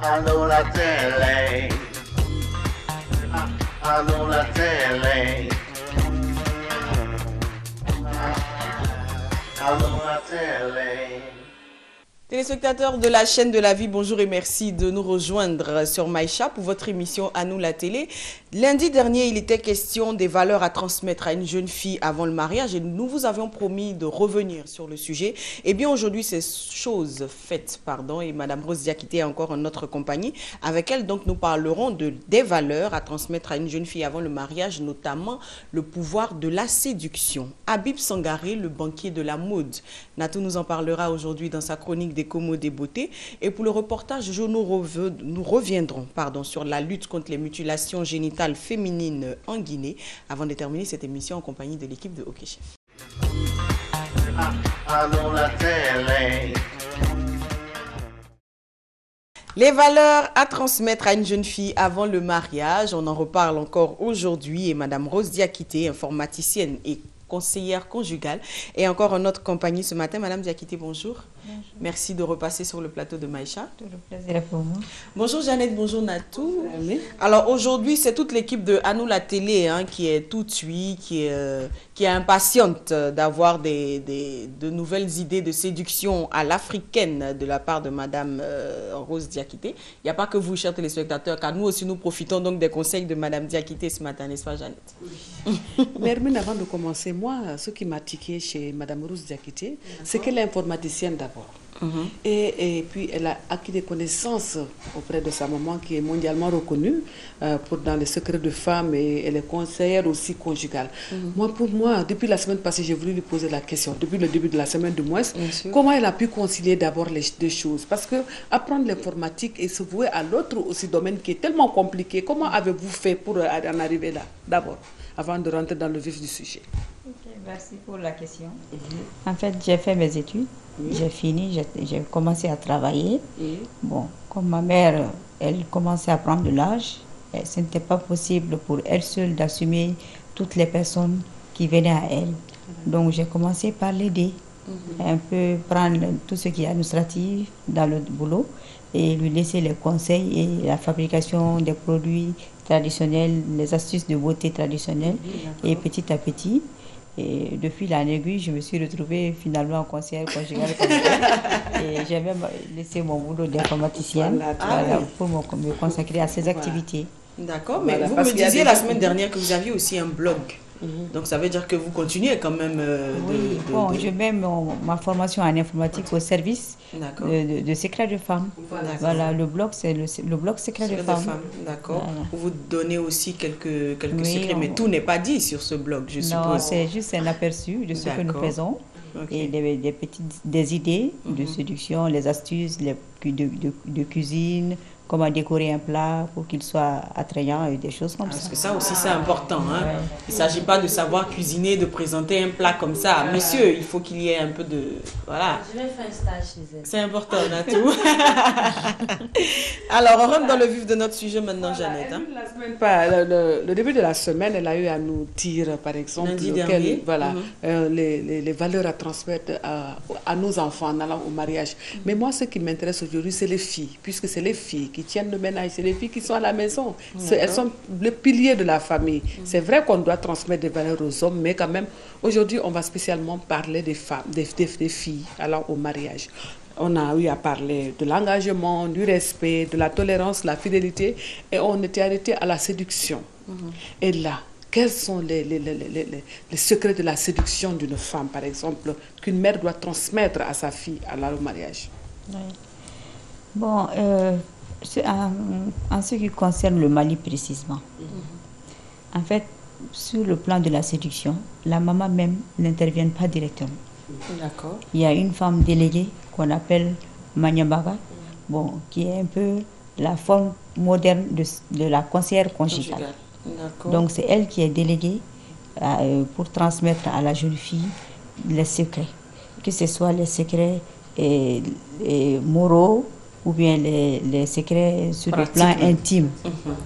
Allô la télé. Allô la télé. Allô la télé. Téléspectateurs de la chaîne de la vie, bonjour et merci de nous rejoindre sur Maïcha pour votre émission À nous la télé. Lundi dernier, il était question des valeurs à transmettre à une jeune fille avant le mariage et nous vous avions promis de revenir sur le sujet. Et bien aujourd'hui, c'est chose faite, et Madame Rose Diakité est encore en notre compagnie. Avec elle, donc, nous parlerons des valeurs à transmettre à une jeune fille avant le mariage, notamment le pouvoir de la séduction. Habib Sangaré, le banquier de la mode, Natou nous en parlera aujourd'hui dans sa chronique des commodes et beautés. Et pour le reportage, nous reviendrons sur la lutte contre les mutilations génitales féminines en Guinée, avant de terminer cette émission en compagnie de l'équipe de Hockey Chef. Les valeurs à transmettre à une jeune fille avant le mariage, on en reparle encore aujourd'hui et Madame Rose Diakité, informaticienne et conseillère conjugale, est encore en notre compagnie ce matin. Madame Diakité, bonjour. Bonjour. Merci de repasser sur le plateau de Maïcha. Tout le plaisir est pour moi. Bonjour Jeannette, bonjour Natou. Bonjour. Alors aujourd'hui, c'est toute l'équipe de À nous la télé qui est tout de suite, qui est impatiente d'avoir de nouvelles idées de séduction à l'africaine de la part de Madame Rose Diakité. Il n'y a pas que vous, chers téléspectateurs, car nous aussi nous profitons donc des conseils de Madame Diakité ce matin, n'est-ce pas Jeannette? Oui. Mais Hermine, avant de commencer, moi, ce qui m'a tiqué chez Madame Rose Diakité, c'est qu'elle est informaticienne d'abord. Et puis elle a acquis des connaissances auprès de sa maman qui est mondialement reconnue dans les secrets de femmes, et elle est conseillère aussi conjugale. Pour moi, depuis la semaine passée, j'ai voulu lui poser la question, depuis le début de la semaine de moins, comment elle a pu concilier d'abord les deux choses? Parce que apprendre l'informatique et se vouer à l'autre aussi domaine qui est tellement compliqué, comment avez-vous fait pour en arriver là, d'abord, avant de rentrer dans le vif du sujet? Merci pour la question. En fait, j'ai fait mes études, j'ai fini, j'ai commencé à travailler. Bon, comme ma mère, elle commençait à prendre de l'âge, ce n'était pas possible pour elle seule d'assumer toutes les personnes qui venaient à elle. Donc, j'ai commencé par l'aider, un peu prendre tout ce qui est administratif dans le boulot et lui laisser les conseils et la fabrication des produits traditionnels, les astuces de beauté traditionnelles. Et petit à petit, et depuis l'an aiguille, je me suis retrouvée finalement en conseillère conjugale. Et j'ai même laissé mon boulot d'informaticienne pour me consacrer à ces activités. D'accord, mais vous me disiez la semaine dernière que vous aviez aussi un blog. Donc ça veut dire que vous continuez quand même je mets ma formation en informatique au service de secrets de femmes. Voilà, le blog, c'est le blog secret de femmes. D'accord. Voilà. Vous donnez aussi quelques secrets, mais tout n'est pas dit sur ce blog, je suppose. Non, c'est juste un aperçu de ce que nous faisons. Et des idées de séduction, les astuces de cuisine, comment décorer un plat pour qu'il soit attrayant et des choses comme ça. Parce que ça aussi c'est important. Il ne s'agit pas de savoir cuisiner, de présenter un plat comme ça. Monsieur, il faut qu'il y ait un peu de... Voilà. Je vais faire un stage chez elle. C'est important, Natou. Alors, on rentre dans le vif de notre sujet maintenant, Jeannette. Le début de la semaine, elle a eu à nous dire, par exemple, les valeurs à transmettre à nos enfants en allant au mariage. Mais moi, ce qui m'intéresse aujourd'hui, c'est les filles, puisque c'est les filles qui tiennent le ménage, c'est les filles qui sont à la maison. Elles sont les piliers de la famille. C'est vrai qu'on doit transmettre des valeurs aux hommes, mais quand même, aujourd'hui, on va spécialement parler des femmes, des filles allant au mariage. On a eu à parler de l'engagement, du respect, de la tolérance, la fidélité, et on était arrêté à la séduction. Et là, quels sont les secrets de la séduction d'une femme, par exemple, qu'une mère doit transmettre à sa fille allant au mariage? Bon, en ce qui concerne le Mali précisément, en fait, sur le plan de la séduction, la maman même n'intervient pas directement. D'accord. Il y a une femme déléguée qu'on appelle Manyambaga, qui est un peu la forme moderne de la conseillère conjugale. Donc c'est elle qui est déléguée pour transmettre à la jeune fille les secrets, que ce soit les secrets moraux, ou bien les secrets sur le plan intime,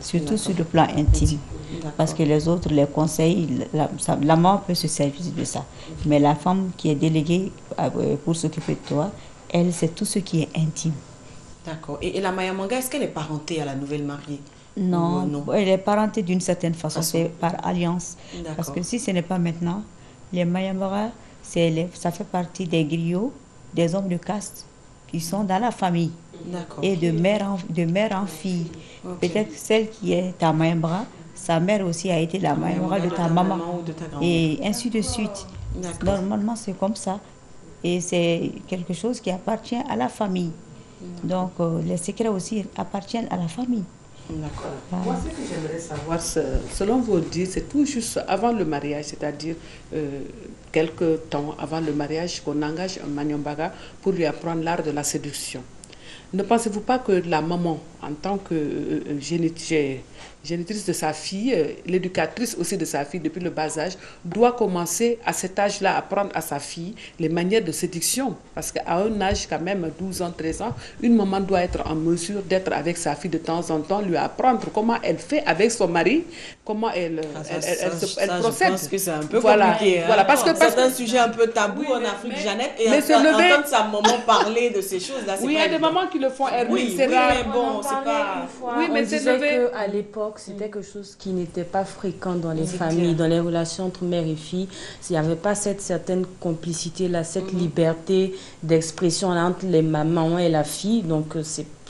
surtout sur le plan intime. Parce que les autres, les conseils, la maman peut se servir de ça. Mais la femme qui est déléguée pour s'occuper de toi, elle, c'est tout ce qui est intime. D'accord. Et la Mayamanga, est-ce qu'elle est parentée à la nouvelle mariée? Non, Non. elle est parentée d'une certaine façon, c'est par alliance. D'accord. Parce que si ce n'est pas maintenant, les Mayambara, ça fait partie des griots, des hommes de caste qui sont dans la famille. D'accord. Et de mère en fille. Ok. Peut-être celle qui est ta Mayambara, sa mère aussi a été la Mayambara de ta maman. ou de ta grand-mère. Et ainsi de suite. D'accord. Normalement, c'est comme ça. Et c'est quelque chose qui appartient à la famille. Donc, les secrets aussi appartiennent à la famille. D'accord. Moi, ce que j'aimerais savoir, selon vos dires, c'est tout juste avant le mariage, c'est-à-dire quelques temps avant le mariage, qu'on engage un Manyombaga pour lui apprendre l'art de la séduction. Ne pensez-vous pas que la maman, en tant que génitrice de sa fille, l'éducatrice aussi de sa fille depuis le bas âge, doit commencer à cet âge-là à apprendre à sa fille les manières de séduction? Parce qu'à un âge quand même, 12 ans, 13 ans, une maman doit être en mesure d'être avec sa fille de temps en temps, lui apprendre comment elle fait avec son mari, comment elle procède. Je pense que c'est un peu Voilà, compliqué. Hein? voilà, parce que c'est un sujet un peu tabou en Afrique, Jeannette. Et mais entendre sa maman parler de ces choses-là, c'est oui, il y pas a des évident. mamans qui le font, Hermine, Oui, c'est oui, rare. mais bon, c'est pas... Oui, mais on c'est disait levé. qu'à l'époque, c'était quelque chose qui n'était pas fréquent dans les familles, dans les relations entre mère et fille. Il n'y avait pas cette certaine complicité-là, cette liberté d'expression entre les mamans et la fille. Donc,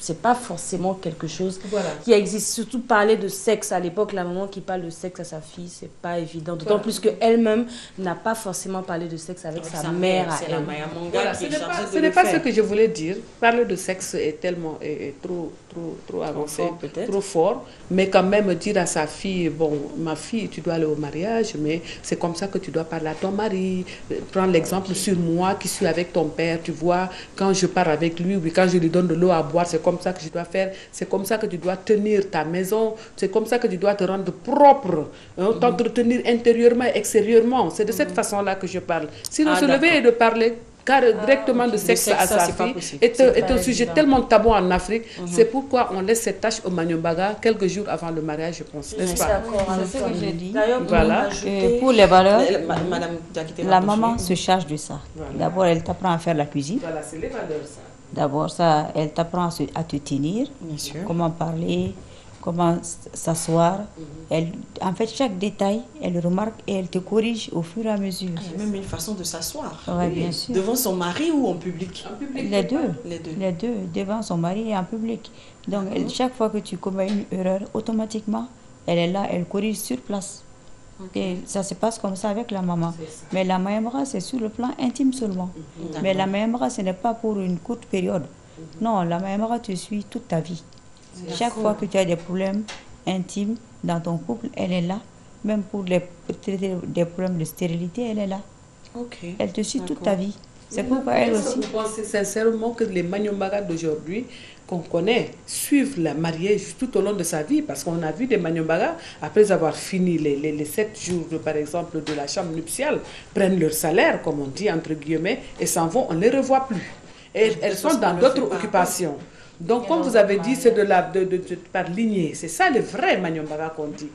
c'est pas forcément quelque chose qui existe. Surtout parler de sexe à l'époque, la maman qui parle de sexe à sa fille, c'est pas évident. D'autant plus qu'elle-même n'a pas forcément parlé de sexe avec sa mère à C'est la elle. Mayamanga Voilà, qui ce est n'est chargée pas, de ce le n'est pas faire. ce que je voulais dire. Parler de sexe est tellement trop avancé, fort, peut-être. trop fort. Mais quand même dire à sa fille, bon, ma fille, tu dois aller au mariage, mais c'est comme ça que tu dois parler à ton mari. Prends l'exemple sur moi qui suis avec ton père, tu vois, quand je pars avec lui, ou quand je lui donne de l'eau à boire, c'est comme ça que je dois faire. C'est comme ça que tu dois tenir ta maison. C'est comme ça que tu dois te rendre propre, hein, t'entretenir intérieurement et extérieurement. C'est de cette façon-là que je parle. Sinon, se lever et de parler directement de sexe à sa c'est pas fille possible. est un sujet tellement tabou en Afrique. C'est pourquoi on laisse cette tâche au Manyombaga quelques jours avant le mariage, je pense. N'est-ce pas? C'est ce que je dis. D'ailleurs, Voilà. Pour les valeurs, Madame Diakité la Rapproché. maman se charge de ça. D'abord, elle t'apprend à faire la cuisine. Voilà, c'est les valeurs, ça. D'abord, ça, elle t'apprend à te tenir, Bien sûr. comment parler, comment s'asseoir. En fait, chaque détail, elle remarque et elle te corrige au fur et à mesure. Il y a même une façon de s'asseoir. Oui, bien sûr. Devant son mari ou en public? Les deux. Les deux. Les deux, devant son mari et en public. Donc, chaque fois que tu commets une erreur, automatiquement, elle est là, elle corrige sur place. Et ça se passe comme ça avec la maman. Mais la Mayambara, c'est sur le plan intime seulement. Mais la Mayambara, ce n'est pas pour une courte période. Non, la Mayambara te suit toute ta vie. Chaque fois que tu as des problèmes intimes dans ton couple, elle est là. Même pour traiter des problèmes de stérilité, elle est là. Ok. Elle te suit toute ta vie. C'est pourquoi elle Est-ce aussi... que vous pensez sincèrement que les Manyombaga d'aujourd'hui, qu'on connaît, suivent la mariée tout au long de sa vie? Parce qu'on a vu des Manyombaga, après avoir fini les 7 jours, par exemple, de la chambre nuptiale, prennent leur salaire, comme on dit, entre guillemets, et s'en vont, on ne les revoit plus. Et elles sont dans d'autres occupations. Donc, comme vous avez dit, c'est par lignée. C'est ça le vrai Manyombaga qu'on dit.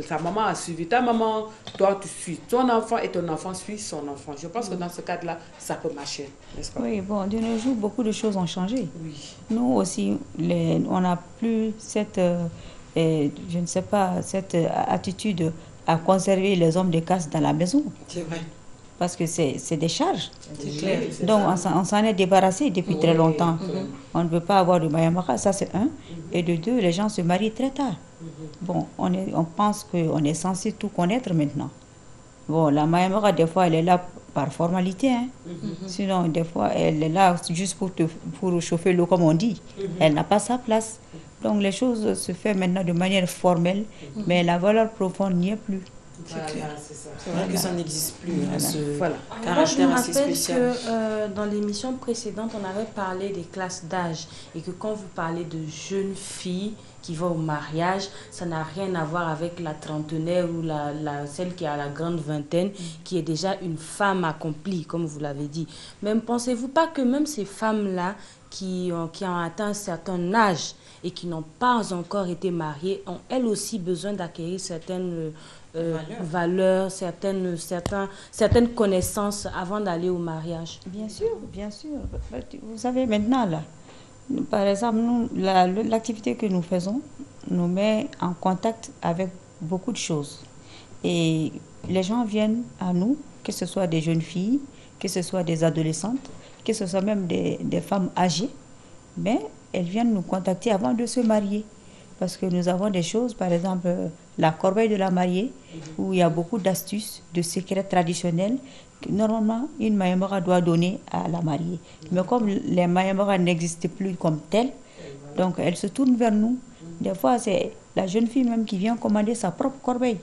Ta maman a suivi ta maman, toi tu suis ton enfant et ton enfant suit son enfant. Je pense que dans ce cadre-là, ça peut marcher, n'est-ce pas? Oui, bon, de nos jours, beaucoup de choses ont changé. Oui. Nous aussi, on n'a plus cette, je ne sais pas, cette attitude à conserver les hommes de caste dans la maison. C'est vrai. Parce que c'est des charges. C'est clair. Donc, on s'en est débarrassé depuis très longtemps. On ne veut pas avoir de Mayambara, ça c'est un. Et de deux, les gens se marient très tard. Bon, on pense qu'on est censé tout connaître maintenant. Bon, la Mayambara, des fois, elle est là par formalité. Hein. Sinon, des fois, elle est là juste pour chauffer l'eau, comme on dit. Elle n'a pas sa place. Donc, les choses se font maintenant de manière formelle, mais la valeur profonde n'y est plus. Voilà, c'est ça. C'est vrai que ça n'existe plus, hein, ce Voilà. Moi, je me caractère assez rappelle spécial. que dans l'émission précédente, on avait parlé des classes d'âge et que quand vous parlez de jeunes filles qui vont au mariage, ça n'a rien à voir avec la trentenaire ou celle qui a la grande vingtaine, qui est déjà une femme accomplie, comme vous l'avez dit. Même pensez-vous pas que même ces femmes-là qui ont atteint un certain âge et qui n'ont pas encore été mariées ont elles aussi besoin d'acquérir certaines valeurs, certaines connaissances avant d'aller au mariage? Bien sûr, bien sûr. Vous savez, maintenant, là, Par exemple, nous, l'activité que nous faisons nous met en contact avec beaucoup de choses. Et les gens viennent à nous, que ce soit des jeunes filles, que ce soit des adolescentes, que ce soit même des femmes âgées, mais elles viennent nous contacter avant de se marier. Parce que nous avons des choses, par exemple, la corbeille de la mariée, où il y a beaucoup d'astuces, de secrets traditionnels que normalement une mayamora doit donner à la mariée. Mais comme les mayamoras n'existent plus comme telles, donc elles se tournent vers nous. Des fois, c'est la jeune fille même qui vient commander sa propre corbeille.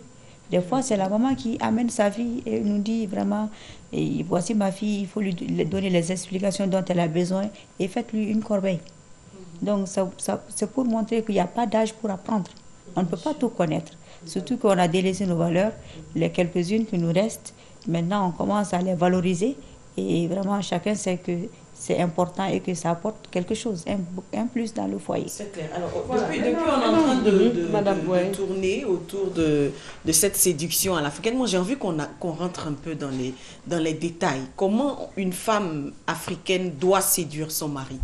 Des fois, c'est la maman qui amène sa fille et nous dit vraiment, voici ma fille, il faut lui donner les explications dont elle a besoin et faites-lui une corbeille. Donc, c'est pour montrer qu'il n'y a pas d'âge pour apprendre. On ne peut pas tout connaître. Surtout qu'on a délaissé nos valeurs, les quelques-unes qui nous restent. Maintenant, on commence à les valoriser et vraiment, chacun sait que c'est important et que ça apporte quelque chose, un plus dans le foyer. C'est clair. Alors, depuis, on est en train de tourner autour de cette séduction à l'africaine. Moi, j'ai envie qu'on rentre un peu dans les détails. Comment une femme africaine doit séduire son mari?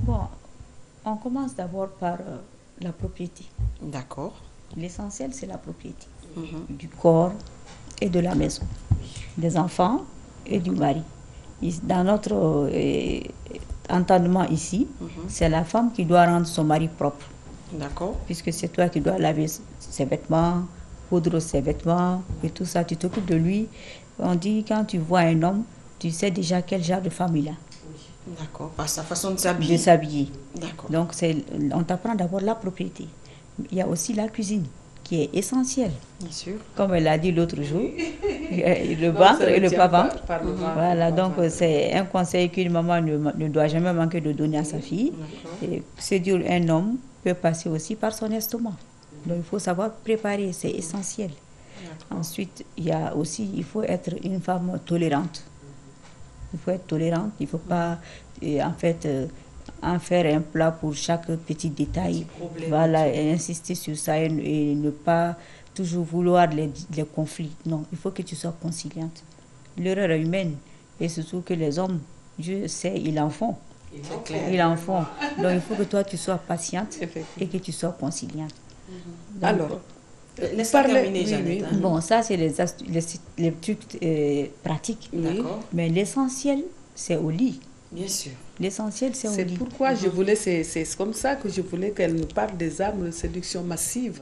Bon, on commence d'abord par la propriété. D'accord. L'essentiel, c'est la propriété du corps et de la maison, des enfants et du mari. Dans notre entendement ici, c'est la femme qui doit rendre son mari propre. D'accord. Puisque c'est toi qui dois laver ses vêtements, coudre ses vêtements et tout ça, tu t'occupes de lui. On dit quand tu vois un homme, tu sais déjà quel genre de femme il a. D'accord, par sa façon de s'habiller. De s'habiller. D'accord. Donc on t'apprend d'abord la propriété. Il y a aussi la cuisine qui est essentielle. Bien sûr. Comme elle a dit l'autre jour, le ventre et le pas-ventre. Voilà, donc c'est un conseil qu'une maman ne doit jamais manquer de donner à sa fille. Et séduire un homme peut passer aussi par son estomac. Donc il faut savoir préparer, c'est essentiel. Ensuite, il faut être une femme tolérante. Il faut être tolérante, il ne faut pas en faire un plat pour chaque petit détail. Voilà, et insister sur ça et ne pas toujours vouloir les conflits. Non, il faut que tu sois conciliante. L'erreur est humaine et surtout que les hommes, Dieu sait, ils en font. Ils en font. Donc il faut que toi tu sois patiente et que tu sois conciliante. Donc, alors, laisse-moi terminer, Jeannette. Bon, ça c'est les trucs pratiques. D'accord. Mais l'essentiel, c'est au lit. Bien sûr. L'essentiel, c'est au lit. C'est pourquoi je voulais, c'est comme ça que je voulais qu'elle nous parle des armes de séduction massive.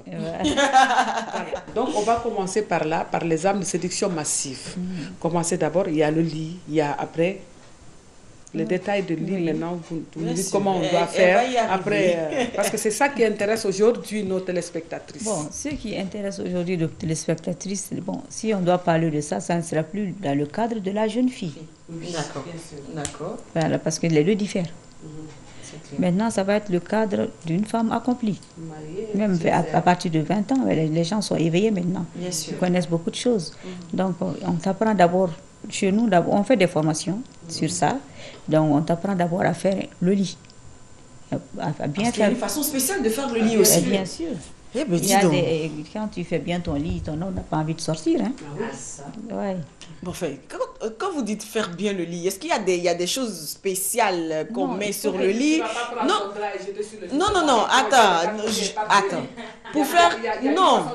Donc, on va commencer par là, par les armes de séduction massive. Commencer d'abord, il y a le lit, il y a après les détails de lit. Maintenant, vous nous dites comment on doit faire après, parce que c'est ça qui intéresse aujourd'hui nos téléspectatrices. Bon, ce qui intéresse aujourd'hui nos téléspectatrices, bon, si on doit parler de ça, ça ne sera plus dans le cadre de la jeune fille. D'accord. D'accord. Voilà, parce que les deux diffèrent. Maintenant, ça va être le cadre d'une femme accomplie. Même à partir de 20 ans, les gens sont éveillés maintenant. Bien sûr. Ils connaissent beaucoup de choses. Donc, on t'apprend d'abord, chez nous, on fait des formations sur ça. Donc, on t'apprend d'abord à faire le lit. À bien Parce qu'il y a une façon spéciale de faire le lit aussi. Bien sûr. Eh ben, dis donc. Quand tu fais bien ton lit, ton homme n'a pas envie de sortir. Hein? Ouais. Bon, enfin, quand vous dites faire bien le lit, est-ce qu'il y a des choses spéciales qu'on met sur le lit? Non, attends. Pour faire... Non,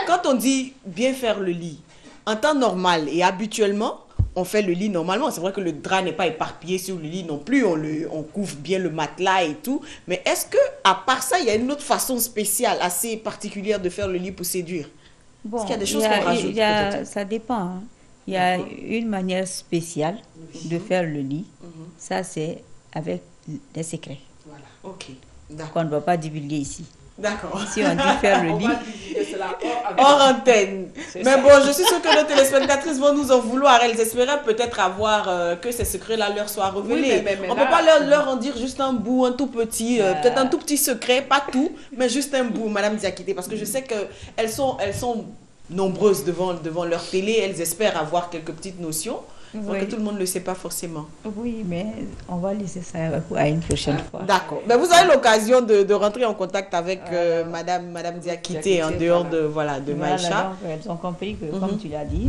quand on dit bien faire le lit, en temps normal et habituellement, on fait le lit normalement. C'est vrai que le drap n'est pas éparpillé sur le lit non plus. On couvre bien le matelas et tout. Mais est-ce que à part ça, il y a une autre façon spéciale, assez particulière de faire le lit pour séduire? Bon, est-ce qu'il y a des choses qu'on rajoute? Ça dépend. Hein. Il y a une manière spéciale de faire le lit. Ça, c'est avec des secrets. Voilà. Ok. D'accord. Qu'on ne va pas divulguer ici. D'accord. Si on dit faire le lit, hors antenne. Mais bon, je suis sûre que nos téléspectatrices vont nous en vouloir. Elles espéraient peut-être avoir que ces secrets-là leur soient révélés. Oui, on ne peut pas leur en dire juste un bout, un tout petit, peut-être un tout petit secret, pas tout, mais juste un bout, Madame Diakité, parce que je sais qu'elles sont nombreuses devant leur télé. Elles espèrent avoir quelques petites notions. Donc que tout le monde ne le sait pas forcément. Oui, mais on va laisser ça à une prochaine fois. D'accord. Mais vous avez l'occasion de rentrer en contact avec Madame Diakité en dehors de Maïcha. Donc, elles ont compris que, comme tu l'as dit,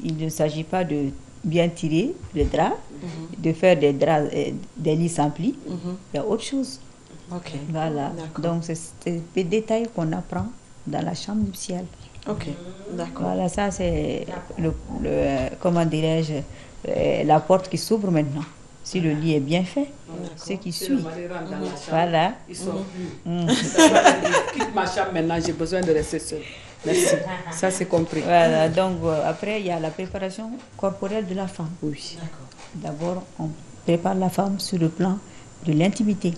il ne s'agit pas de bien tirer le drap, de faire des draps, des lits sans plis. Il y a autre chose. Ok. Voilà. D'accord. Donc, c'est des détails qu'on apprend dans la chambre nuptiale. Ok, d'accord. Voilà, ça, c'est comment dirais-je, la porte qui s'ouvre maintenant. Si le lit est bien fait, ce qui suit. Voilà. Ils sont plus. Quitte ma chambre maintenant, j'ai besoin de rester seule. Merci. Ça, c'est compris. Voilà, donc après, il y a la préparation corporelle de la femme. Oui. D'abord, on prépare la femme sur le plan de l'intimité.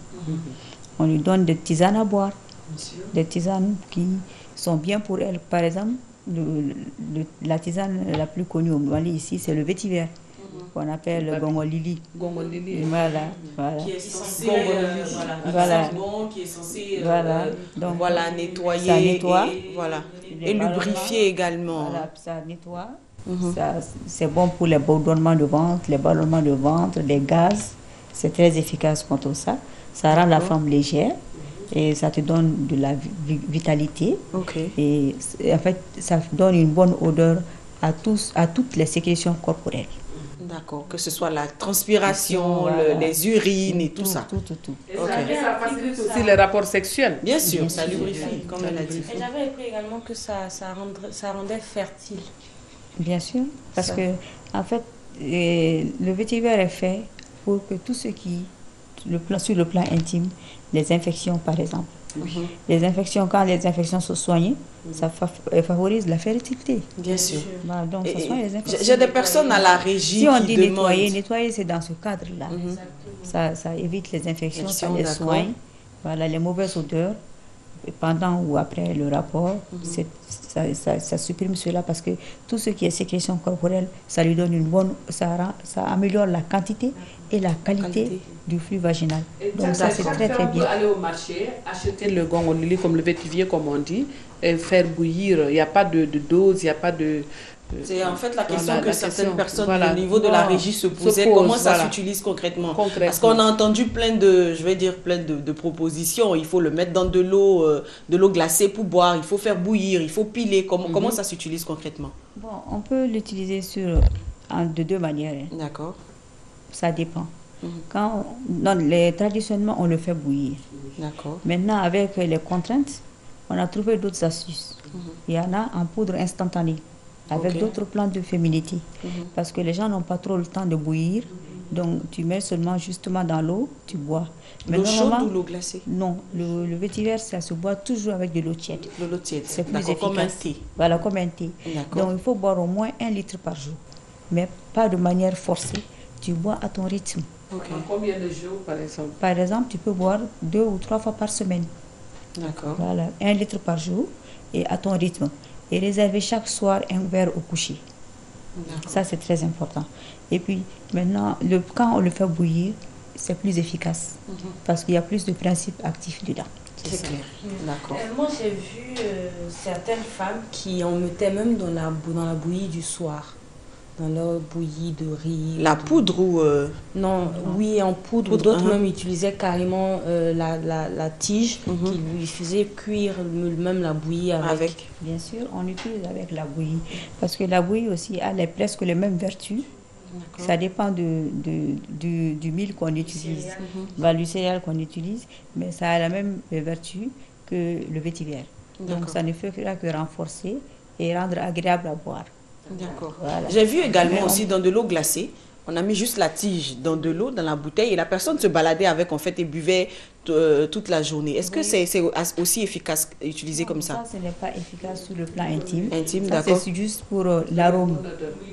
On lui donne des tisanes à boire, des tisanes qui sont bien pour elle. Par exemple, la tisane la plus connue au Mali ici, c'est le vétiver, qu'on appelle le gongolili. Gongolili. Voilà, voilà. Qui est censé, Voilà. qui est censé Voilà. Donc, voilà, nettoyer, ça nettoie. voilà. Les Et lubrifier également. Voilà, ça nettoie. Ça, c'est bon pour les ballonnements de ventre, les gaz. C'est très efficace contre ça. Ça rend la femme légère et ça te donne de la vitalité. Ok. Et en fait, ça donne une bonne odeur à toutes les sécrétions corporelles. D'accord. Que ce soit la transpiration, Voilà. les urines et tout ça. Tout. Et ça facilite aussi les rapports sexuels. Bien sûr, ça lubrifie, comme elle a dit. Et j'avais appris également que ça rendait fertile. Bien sûr, parce que en fait, le vétiver est fait pour que tout ce qui, sur le plan intime, les infections par exemple, les infections, quand les infections sont soignées, ça favorise la fertilité. Bien sûr. Voilà, donc, ça soigne les infections. J'ai des personnes à la régie Si on qui dit demandent... nettoyer, c'est dans ce cadre-là. Ça évite les infections, ça les d'accord. soigne. Voilà, les mauvaises odeurs, pendant ou après le rapport, ça supprime cela parce que tout ce qui est sécrétion corporelle, ça lui donne une bonne, ça améliore la quantité et la qualité du flux vaginal. Donc ça c'est très très On peut bien. aller au marché, acheter le gongolili comme le vétivier comme on dit, et faire bouillir. Il n'y a pas de dose, il n'y a pas de... C'est en fait la question Voilà, que la certaines question. personnes Voilà. au niveau de la Non, régie se posaient. pose, Comment ça voilà. s'utilise concrètement? Parce Concrètement. qu'on a entendu plein de propositions. Il faut le mettre dans de l'eau glacée pour boire. Il faut faire bouillir. Il faut piler. Comment ça s'utilise concrètement? Bon, on peut l'utiliser de deux manières. D'accord. Ça dépend. Traditionnellement, on le fait bouillir. D'accord. Maintenant, avec les contraintes, on a trouvé d'autres astuces. Il y en a en poudre instantanée, avec Ok. d'autres plantes de féminité. Parce que les gens n'ont pas trop le temps de bouillir. Donc, tu mets seulement justement dans l'eau, tu bois. Mais L'eau chaude normalement, ou l'eau glacée? non, le vétiver, ça se boit toujours avec de l'eau tiède. De l'eau tiède. C'est plus D'accord, efficace. comme un thé. Voilà, comme un thé. D'accord. Donc, il faut boire au moins 1 litre par jour. Mais pas de manière forcée. Tu bois à ton rythme. Ok. En combien de jours, par exemple? Par exemple, tu peux boire 2 ou 3 fois par semaine. D'accord. Voilà, 1 litre par jour et à ton rythme. Et réserver chaque soir un verre au coucher. D'accord. Ça, c'est très important. Et puis, maintenant, quand on le fait bouillir, c'est plus efficace. Parce qu'il y a plus de principes actifs dedans. C'est clair. D'accord. Moi, j'ai vu certaines femmes qui en mettaient même dans la bouillie du soir. Dans leur bouillie de riz. La poudre ou... Non, oui, en poudre. Poudre, D'autres même utilisaient carrément la tige qui lui faisait cuire même la bouillie avec. Bien sûr, on l'utilise avec la bouillie. Parce que la bouillie aussi, elle a presque les mêmes vertus. Ça dépend du mil qu'on utilise, du céréal qu'on utilise, mais ça a la même vertu que le vétiver. Donc ça ne fait que renforcer et rendre agréable à boire. D'accord. Voilà. J'ai vu également aussi dans de l'eau glacée, on a mis juste la tige dans de l'eau, dans la bouteille, et la personne se baladait avec en fait et buvait toute la journée. Est-ce que c'est aussi efficace utilisé comme ça? Ça, ce n'est pas efficace sur le plan intime. Intime, Ça, d'accord. c'est juste pour l'arôme.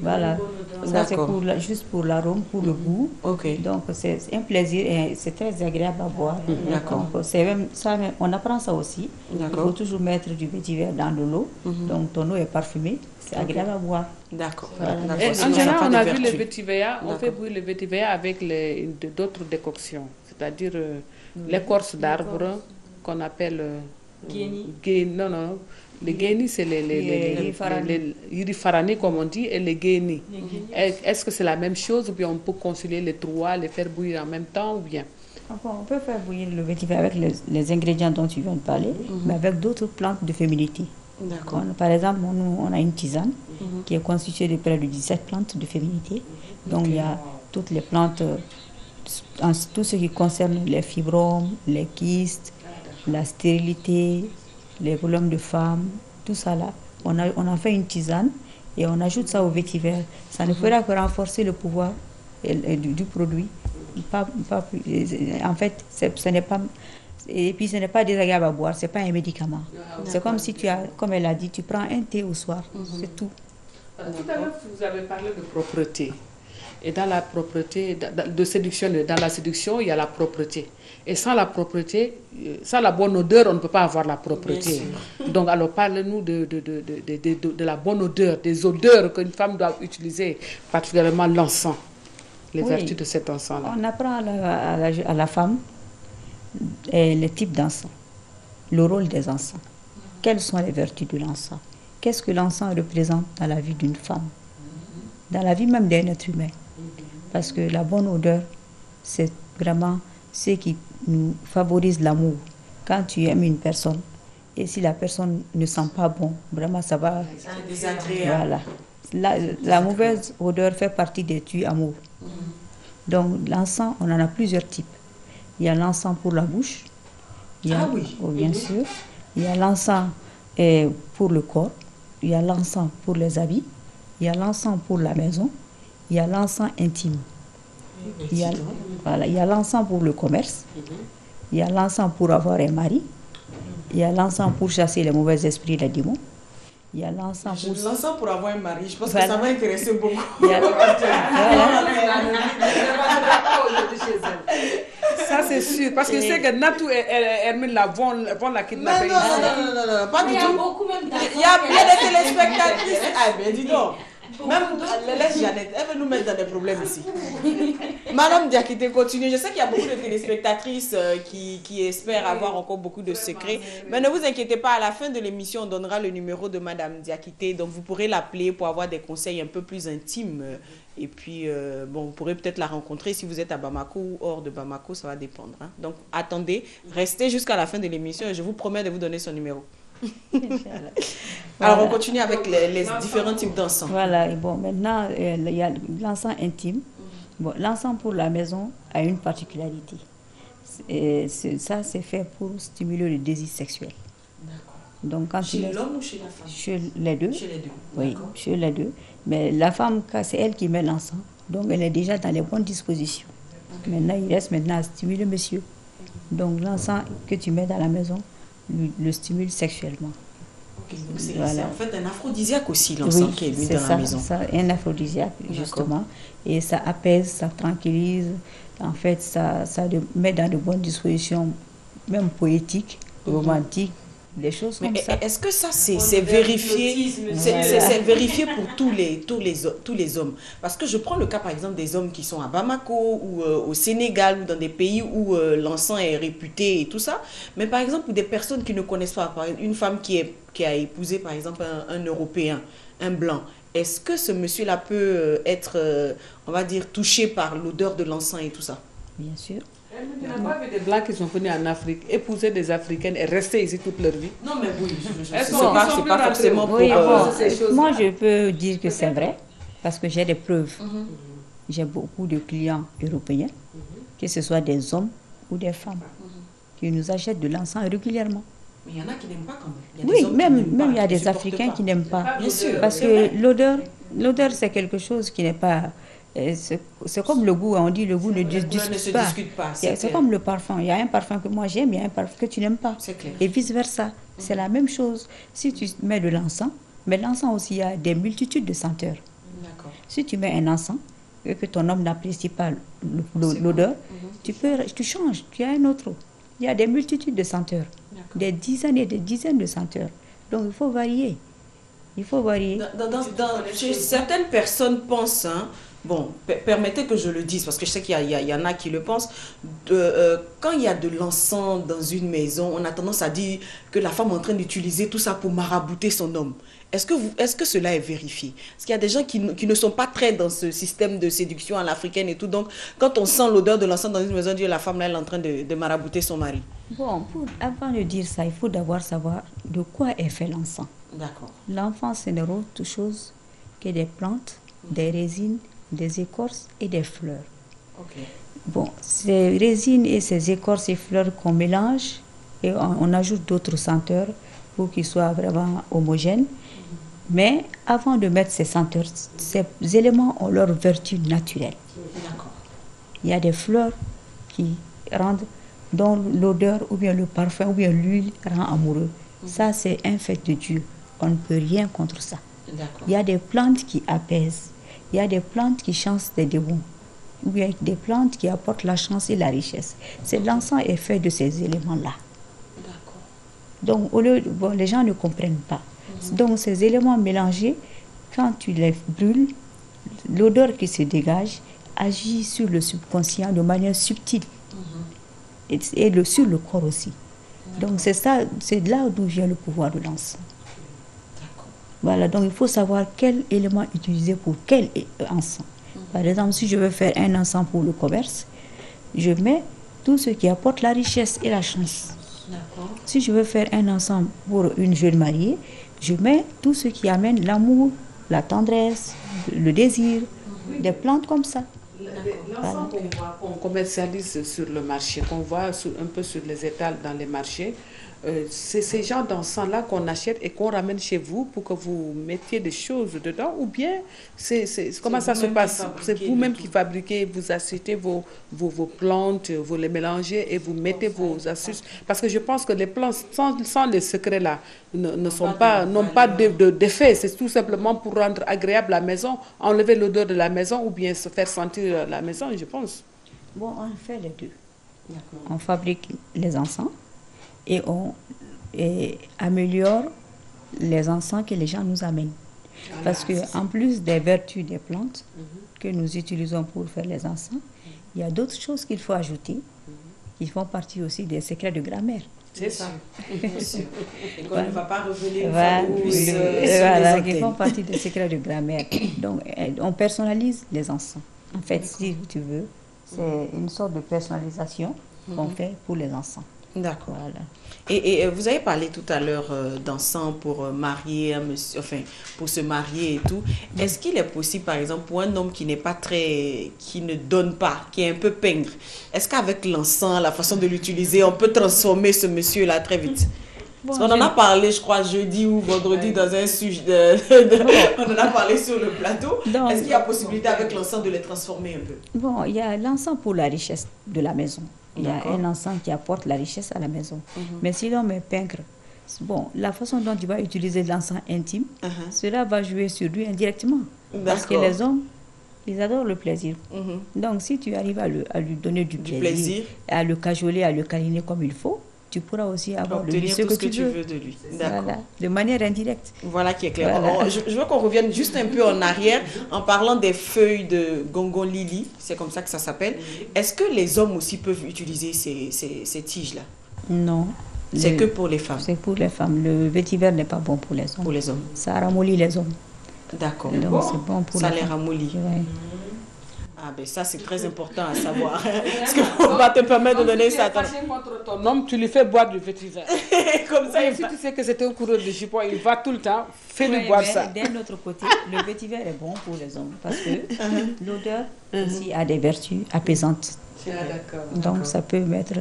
Voilà. Ça, c'est D'accord. juste pour l'arôme, pour le goût. Ok. Donc, c'est un plaisir et c'est très agréable à boire. D'accord. Donc, c'est même ça, on apprend ça aussi. Il D'accord. faut toujours mettre du vétiver dans de l'eau. Donc, ton eau est parfumée. C'est agréable à boire. D'accord. Et D'accord. en général, on a vu le vertus. vétiver, on fait bouillir le vétiver avec d'autres décoctions, c'est-à-dire l'écorce d'arbre qu'on appelle non, les guénis, c'est les irifarani comme on dit, et les guénis. Est-ce que c'est la même chose ou bien on peut concilier les trois, les faire bouillir en même temps ou bien? Enfin, on peut faire bouillir le vétiver avec les ingrédients dont tu viens de parler, mais avec d'autres plantes de féminité. D'accord. Par exemple, nous, on a une tisane qui est constituée de près de 17 plantes de féminité. Donc, il y a toutes les plantes, tout ce qui concerne les fibromes, les kystes, la stérilité, les problèmes de femmes, tout ça là. On a fait une tisane et on ajoute ça au vétiver. Ça ne fera que renforcer le pouvoir du produit. En fait, ce n'est pas... Et puis ce n'est pas désagréable à boire, ce n'est pas un médicament. C'est comme si comme elle a dit, tu prends un thé au soir, c'est tout. Tout à l'heure, vous avez parlé de propreté. Et dans la propreté, de séduction, dans la séduction, il y a la propreté. Et sans la propreté, sans la bonne odeur, on ne peut pas avoir la propreté. Donc, alors, parlez-nous de la bonne odeur, des odeurs qu'une femme doit utiliser, particulièrement l'encens, les vertus de cet encens-là. On apprend à la femme les types d'encens, le rôle des encens. Quelles sont les vertus de l'encens? Qu'est-ce que l'encens représente dans la vie d'une femme, dans la vie même d'un être humain? Parce que la bonne odeur, c'est vraiment ce qui nous favorise l'amour. Quand tu aimes une personne, et si la personne ne sent pas bon, vraiment ça va... C'est désagréable. Voilà. La mauvaise odeur fait partie des tu-amours. Donc l'encens, on en a plusieurs types. Il y a l'encens pour la bouche. Bien sûr. Il y a l'encens pour le corps. Il y a l'encens pour les habits. Il y a l'encens pour la maison. Il y a l'encens intime. Il y a l'encens pour le commerce. Il y a l'encens pour avoir un mari. Il y a l'encens pour chasser les mauvais esprits, les démons. Il y a l'encens pour avoir un mari. Je pense que ça va intéresser beaucoup. Ça, c'est sûr. Parce que c'est que Natou et Hermine vont la kidnapper. Non, pas du tout. Il y a plein de téléspectatrices. Ah, ben dis donc. Même laisse Jeannette, elle veut nous mettre dans des problèmes ici. Madame Diakité, continue. Je sais qu'il y a beaucoup de téléspectatrices qui espèrent avoir encore beaucoup de secrets. Mais ne vous inquiétez pas, à la fin de l'émission, on donnera le numéro de Madame Diakité. Donc vous pourrez l'appeler pour avoir des conseils un peu plus intimes. Et puis, vous pourrez peut-être la rencontrer si vous êtes à Bamako ou hors de Bamako, ça va dépendre. Hein. Donc attendez, restez jusqu'à la fin de l'émission et je vous promets de vous donner son numéro. Alors on continue avec les différents types d'encens. Voilà, et bon, maintenant il y a l'encens intime. Bon, l'encens pour la maison a une particularité. Ça, c'est fait pour stimuler le désir sexuel. Donc, quand chez l'homme ou chez la femme? Chez les deux. Chez les deux. Oui, chez les deux. Mais la femme, c'est elle qui met l'encens. Donc elle est déjà dans les bonnes dispositions. Maintenant, il reste à stimuler le monsieur. Donc l'encens que tu mets dans la maison le stimule sexuellement. C'est en fait un aphrodisiaque aussi, l'encens qui est mis dans la maison. C'est un aphrodisiaque, justement. Et ça apaise, ça tranquillise. En fait, ça met dans de bonnes dispositions, même poétiques, romantiques, des choses comme ça. Est-ce que ça, c'est vérifié? C'est vérifié pour tous les hommes. Parce que je prends le cas, par exemple, des hommes qui sont à Bamako ou au Sénégal ou dans des pays où l'encens est réputé et tout ça. Mais par exemple, pour des personnes qui ne connaissent pas, par exemple, une femme qui a épousé, par exemple, un Européen, un blanc, est-ce que ce monsieur-là peut être, on va dire, touché par l'odeur de l'encens et tout ça? Bien sûr. Tu n'as pas vu des Blancs qui sont venus en Afrique, épouser des Africaines et rester ici toute leur vie? Non, mais oui, c'est pas forcément pour... Moi, je peux dire que c'est vrai, parce que j'ai des preuves. J'ai beaucoup de clients européens, que ce soit des hommes ou des femmes, qui nous achètent de l'encens régulièrement. Mais il y en a qui n'aiment pas quand même. Oui, même il y a des Africains qui n'aiment pas. Bien sûr. Parce que l'odeur, c'est quelque chose qui n'est pas... C'est comme le goût, on dit le goût ne se discute pas. C'est comme le parfum. Il y a un parfum que moi j'aime, il y a un parfum que tu n'aimes pas. Et vice-versa. C'est la même chose. Si tu mets de l'encens, mais l'encens aussi, il y a des multitudes de senteurs. Si tu mets un encens et que ton homme n'apprécie pas l'odeur, tu changes, tu as un autre. Il y a des multitudes de senteurs. Des dizaines et des dizaines de senteurs. Donc il faut varier. Il faut varier. Certaines personnes pensent... Bon, permettez que je le dise, parce que je sais qu'il y en a qui le pensent. Quand il y a de l'encens dans une maison, on a tendance à dire que la femme est en train d'utiliser tout ça pour marabouter son homme. Est-ce que cela est vérifié? Parce qu'il y a des gens qui ne sont pas très dans ce système de séduction à l'africaine et tout. Donc, quand on sent l'odeur de l'encens dans une maison, on dit la femme là, elle est en train de marabouter son mari. Bon, avant de dire ça, il faut d'abord savoir de quoi est fait l'encens. D'accord. L'enfant, ce n'est autre chose que des plantes, des résines, des écorces et des fleurs. Ok. Bon, ces résines et ces écorces et fleurs qu'on mélange et on ajoute d'autres senteurs pour qu'ils soient vraiment homogènes. Mais avant de mettre ces senteurs, ces éléments ont leur vertu naturelle. D'accord. Il y a des fleurs qui rendent, dont l'odeur ou bien le parfum ou bien l'huile rend amoureux. Ça, c'est un fait de Dieu. On ne peut rien contre ça. D'accord. Il y a des plantes qui apaisent. Il y a des plantes qui chassent des démons. Ou bien des plantes qui apportent la chance et la richesse. L'encens est fait de ces éléments-là. D'accord. Donc, les gens ne comprennent pas. Donc, ces éléments mélangés, quand tu les brûles, l'odeur qui se dégage agit sur le subconscient de manière subtile. Et sur le corps aussi. Donc, c'est là d'où vient le pouvoir de l'encens. Voilà, donc il faut savoir quel élément utiliser pour quel encens. Par exemple, si je veux faire un encens pour le commerce, je mets tout ce qui apporte la richesse et la chance. Si je veux faire un encens pour une jeune mariée, je mets tout ce qui amène l'amour, la tendresse, le désir, des plantes comme ça. L'encens qu'on commercialise sur le marché, qu'on voit un peu sur les étals dans les marchés, c'est ces genres d'encens-là qu'on achète et qu'on ramène chez vous pour que vous mettiez des choses dedans, ou bien comment ça se passe? C'est vous-même qui fabriquez, vous achetez vos plantes, vous les mélangez et vous mettez vos astuces. Parce que je pense que les plantes, sans les secrets là, n'ont pas d'effet. C'est tout simplement pour rendre agréable la maison, enlever l'odeur de la maison ou bien se faire sentir la maison, je pense. Bon, on fait les deux. On fabrique les encens et on améliore les encens que les gens nous amènent. Parce qu'en plus des vertus des plantes que nous utilisons pour faire les encens, il y a d'autres choses qu'il faut ajouter qui font partie aussi des secrets de grammaire. C'est ça. Bien sûr. Et qu'on ne va pas revenir qui font partie des secrets de grammaire. Donc, on personnalise les encens. En fait, si tu veux, c'est une sorte de personnalisation qu'on fait pour les encens. D'accord. Voilà. Et vous avez parlé tout à l'heure d'encens pour marier un monsieur, enfin, pour se marier et tout. Est-ce qu'il est possible, par exemple, pour un homme qui n'est pas qui ne donne pas, qui est un peu pingre, est-ce qu'avec l'encens, la façon de l'utiliser, on peut transformer ce monsieur-là très vite? Parce qu'on en a parlé, je crois, jeudi ou vendredi dans un sujet. On en a parlé sur le plateau. Est-ce qu'il y a possibilité avec l'encens de les transformer un peu? Bon, il y a l'encens pour la richesse de la maison. Il y a un encens qui apporte la richesse à la maison. Mais si l'homme est pingre, bon, la façon dont tu vas utiliser l'encens intime, cela va jouer sur lui indirectement. Parce que les hommes, ils adorent le plaisir. Donc, si tu arrives à lui donner du plaisir, à le cajoler, à le câliner comme il faut, tu pourras aussi avoir de lui ce que tu veux de lui. Voilà, de manière indirecte. Voilà qui est clair. Voilà. Je veux qu'on revienne juste un peu en arrière en parlant des feuilles de gongon lily, c'est comme ça que ça s'appelle. Est-ce que les hommes aussi peuvent utiliser ces tiges-là? Non. C'est que pour les femmes? C'est pour les femmes. Le vétiver n'est pas bon pour les hommes. Pour les hommes. Ça ramollit les hommes. D'accord. Donc c'est bon pour ça les les femmes. ramollit. Ouais. Ah ben ça c'est très important à savoir. Parce qu'on va te permettre de donner ça à contre ton homme, tu lui fais boire du vétiver. Comme ça, si tu sais que c'était un coureur de jupon, il va tout le temps, fais-lui boire ça. D'un autre côté, le vétiver est bon pour les hommes parce que l'odeur aussi a des vertus apaisantes. Donc ça peut mettre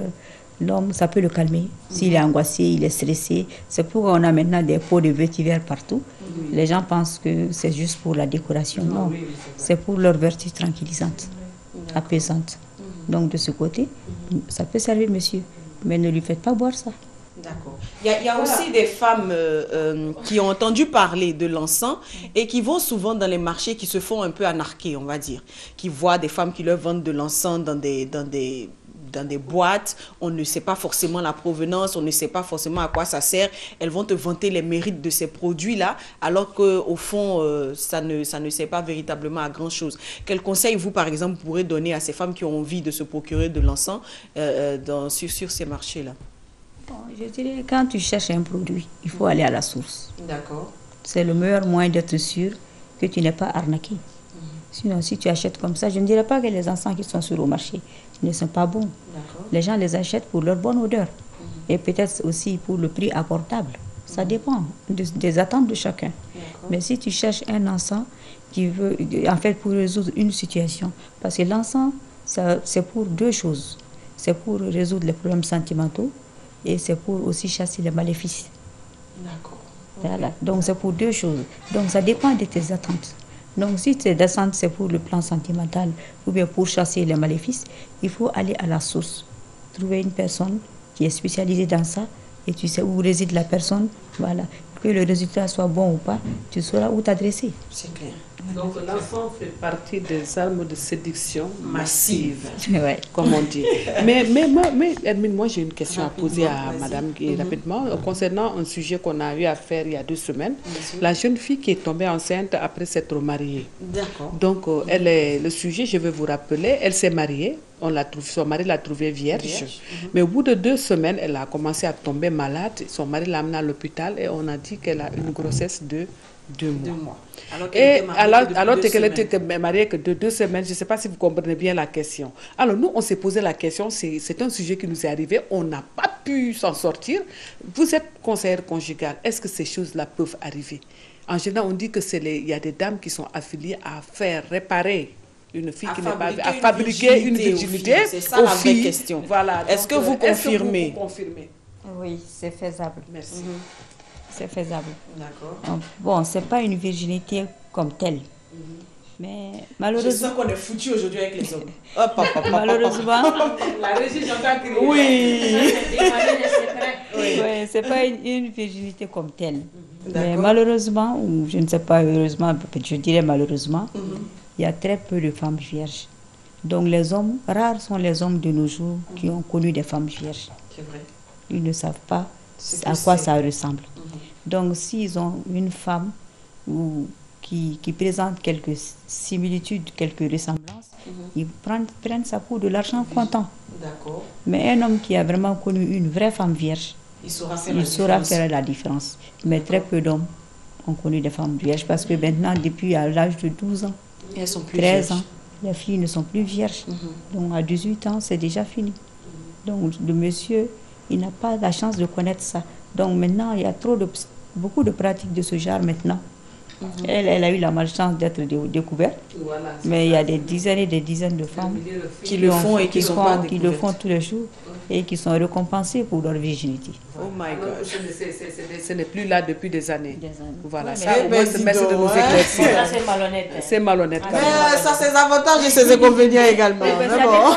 l'homme, ça peut le calmer. S'il est angoissé, il est stressé. C'est pourquoi on a maintenant des pots de vétiver partout. Les gens pensent que c'est juste pour la décoration. Non, c'est pour leur vertu tranquillisante, apaisante. Donc de ce côté, ça peut servir monsieur, mais ne lui faites pas boire ça. D'accord. Il y a aussi des femmes qui ont entendu parler de l'encens et qui vont souvent dans les marchés, qui se font un peu anarquer, on va dire. Qui voient des femmes qui leur vendent de l'encens dans des boîtes, on ne sait pas forcément la provenance, on ne sait pas forcément à quoi ça sert. Elles vont te vanter les mérites de ces produits-là, alors qu'au fond, ça ne sert pas véritablement à grand-chose. Quel conseil, vous, par exemple, pourrez donner à ces femmes qui ont envie de se procurer de l'encens sur ces marchés-là? Bon, je dirais, quand tu cherches un produit, il faut aller à la source. D'accord. C'est le meilleur moyen d'être sûr que tu n'es pas arnaqué. Sinon, si tu achètes comme ça, je ne dirais pas que les encens qui sont sur le marché ne sont pas bons. Les gens les achètent pour leur bonne odeur et peut-être aussi pour le prix abordable. Ça dépend des attentes de chacun. Mais si tu cherches un enfant qui veut, en fait, pour résoudre une situation, parce que l'enfant, c'est pour deux choses. C'est pour résoudre les problèmes sentimentaux et c'est pour aussi chasser les maléfices. D'accord. Voilà. Donc c'est pour deux choses. Donc ça dépend de tes attentes. Donc si tes attentes c'est pour le plan sentimental ou bien pour chasser les maléfices, il faut aller à la source. Trouver une personne qui est spécialisée dans ça et tu sais où réside la personne. Voilà. Que le résultat soit bon ou pas, tu sauras où t'adresser. C'est clair. Donc l'enfant fait partie des armes de séduction massive, Ouais. comme on dit. mais Edmine, moi j'ai une question à poser à madame rapidement concernant un sujet qu'on a eu à faire il y a 2 semaines. La jeune fille qui est tombée enceinte après s'être mariée. D'accord. Donc elle est le sujet, je vais vous rappeler, elle s'est mariée. Son mari l'a trouvée vierge. Mais au bout de 2 semaines, elle a commencé à tomber malade. Son mari l'a amenée à l'hôpital et on a dit qu'elle a une grossesse de 2 mois. 2 mois. Alors qu'elle était mariée que de 2 semaines, je ne sais pas si vous comprenez bien la question. Alors nous, on s'est posé la question, c'est un sujet qui nous est arrivé, on n'a pas pu s'en sortir. Vous êtes conseillère conjugale, est-ce que ces choses-là peuvent arriver? En général, on dit que il y a des dames qui sont affiliées à faire réparer une fille qui n'est pas à fabriquer une virginité. C'est ça la vraie question. Voilà. Est-ce que vous confirmez? Oui, c'est faisable. Merci. C'est faisable. D'accord. Bon, c'est pas une virginité comme telle. Mais malheureusement... Je sens qu'on est foutu aujourd'hui avec les hommes. Hop, hop, hop, hop, Malheureusement... La régie, j'entends crier. Oui. Oui, c'est pas une virginité comme telle. Mais D'accord. malheureusement, ou je ne sais pas heureusement, je dirais malheureusement, il y a très peu de femmes vierges. Donc les hommes, rares sont les hommes de nos jours qui ont connu des femmes vierges. C'est vrai. Ils ne savent pas C'est à que quoi c'est. ça ressemble. Donc s'ils ont une femme qui présente quelques similitudes, quelques ressemblances, ils prennent ça pour de l'argent comptant. D'accord. Mais un homme qui a vraiment connu une vraie femme vierge, Il saura faire il saura faire la différence. Mais très peu d'hommes ont connu des femmes vierges parce que maintenant, depuis à l'âge de 12 ans, Et elles sont plus 13 vierges. ans, les filles ne sont plus vierges. Donc à 18 ans, c'est déjà fini. Donc le monsieur, il n'a pas la chance de connaître ça. Donc maintenant, il y a beaucoup de pratiques de ce genre maintenant. Elle a eu la malchance d'être découverte. Voilà, Mais il y a des dizaines et des dizaines de femmes Qui le font et qui sont pas qui le font tous les jours et qui sont récompensées pour leur virginité. Oh my God. Ce n'est plus là depuis des années. Voilà, Ouais, ça mais- au moins, dis merci de donc, nous hein. éclaircir. Ça, c'est malhonnête. C'est malhonnête. quand même. Mais ça, c'est ses avantages et ses inconvénients également. Mais Mais bon.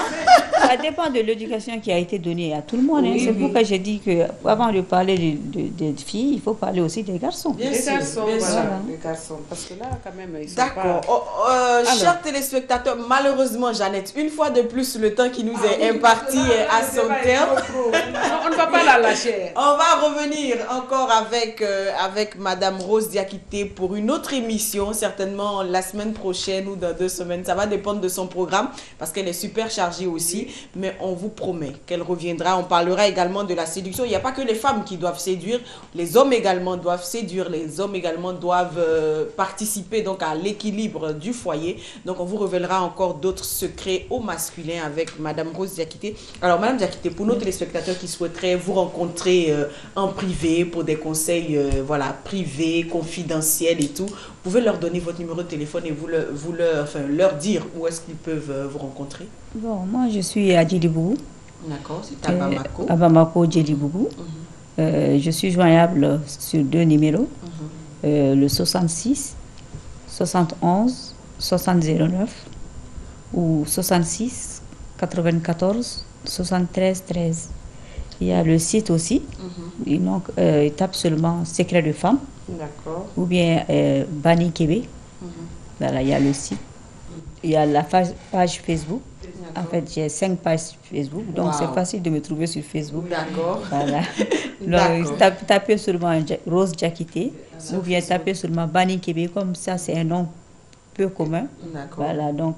ça dépend de l'éducation qui a été donnée à tout le monde. C'est pourquoi j'ai dit qu'avant de parler des filles, il faut parler aussi des garçons. Bien Les sûr, garçons, bien sûr. voilà, les garçons. Parce que là, quand même, ils sont D'accord. pas... Chers téléspectateurs, malheureusement, Jeannette, une fois de plus, le temps qui nous est imparti est à son terme. On ne va pas la lâcher. On va revenir encore avec Madame Rose Diakité pour une autre émission, certainement la semaine prochaine ou dans 2 semaines. Ça va dépendre de son programme parce qu'elle est super chargée aussi. Mais on vous promet qu'elle reviendra. On parlera également de la séduction. Il n'y a pas que les femmes qui doivent séduire. Les hommes également doivent séduire. Les hommes également doivent participer donc à l'équilibre du foyer. Donc on vous révélera encore d'autres secrets au masculin avec Madame Rose Diakité. Alors Madame Diakité, pour nos téléspectateurs qui souhaiteraient vous rencontrer en privé pour des conseils voilà, privés, confidentiels et tout, vous pouvez leur donner votre numéro de téléphone et leur dire où est-ce qu'ils peuvent vous rencontrer. Bon, moi je suis à Djelibougou. D'accord, c'est à Bamako. À Bamako, Djelibougou. Je suis joignable sur 2 numéros. Le 66 71 6009 ou 66 94 73 13. Il y a le site aussi. Et donc, il tape seulement Secret de femme D'accord. ou bien Bani Kébé. Voilà, il y a le site. Il y a la page Facebook. En fait, j'ai 5 pages Facebook, donc c'est facile de me trouver sur Facebook. D'accord. Voilà. D'accord. Donc, tapez seulement Rose Diakité ou bien tapez seulement Bani Kébé, comme ça, c'est un nom peu commun. D'accord. Voilà, donc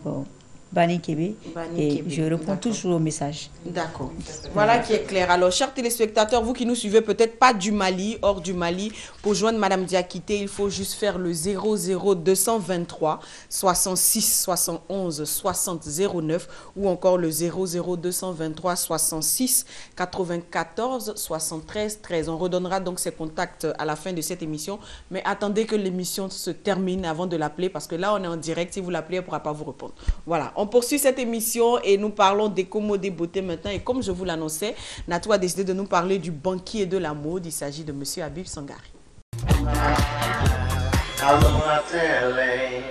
Bani Kébé. Bani Et Kébé, je réponds d'accord. toujours au message. D'accord. Voilà qui est clair. Alors, chers téléspectateurs, vous qui nous suivez peut-être pas du Mali, hors du Mali, pour joindre Madame Diakité, il faut juste faire le 00223 66 71 60 09 ou encore le 00223 66 94 73 13. On redonnera donc ces contacts à la fin de cette émission, mais attendez que l'émission se termine avant de l'appeler parce que là, on est en direct. Si vous l'appelez, elle ne pourra pas vous répondre. Voilà, on poursuit cette émission et nous parlons d'éco-mode beauté maintenant. Et comme je vous l'annonçais, Natou a décidé de nous parler du banquier de la mode. Il s'agit de Monsieur Habib Sangari. Allons la télé.